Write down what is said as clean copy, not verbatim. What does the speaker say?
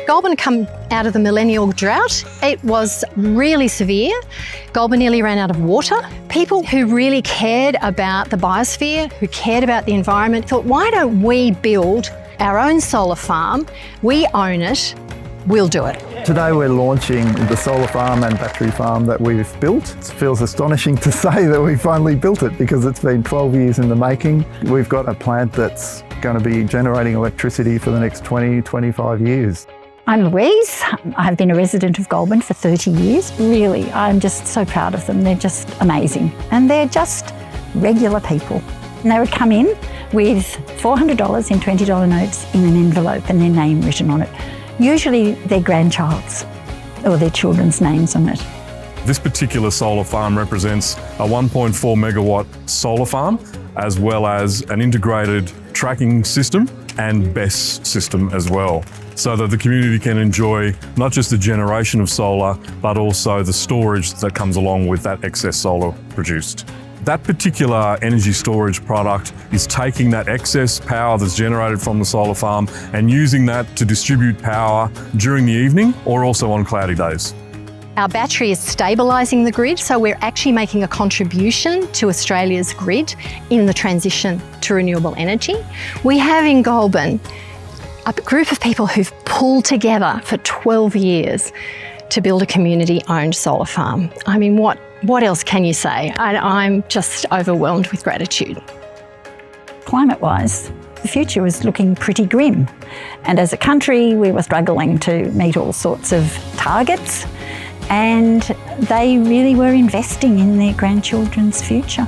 Goulburn come out of the millennial drought. It was really severe. Goulburn nearly ran out of water. People who really cared about the biosphere, who cared about the environment, thought, why don't we build our own solar farm? We own it, we'll do it. Today we're launching the solar farm and battery farm that we've built. It feels astonishing to say that we finally built it because it's been 12 years in the making. We've got a plant that's going to be generating electricity for the next 20, 25 years. I'm Louise. I've been a resident of Goulburn for 30 years. Really, I'm just so proud of them. They're just amazing. And they're just regular people. And they would come in with $400 in $20 notes in an envelope and their name written on it. Usually their grandchild's or their children's names on it. This particular solar farm represents a 1.4 megawatt solar farm, as well as an integrated tracking system and BESS system as well, so that the community can enjoy not just the generation of solar, but also the storage that comes along with that excess solar produced. That particular energy storage product is taking that excess power that's generated from the solar farm and using that to distribute power during the evening or also on cloudy days. Our battery is stabilising the grid, so we're actually making a contribution to Australia's grid in the transition to renewable energy. We have in Goulburn a group of people who've pulled together for 12 years to build a community-owned solar farm. I mean, what else can you say? I'm just overwhelmed with gratitude. Climate-wise, the future was looking pretty grim. And as a country, we were struggling to meet all sorts of targets, and they really were investing in their grandchildren's future.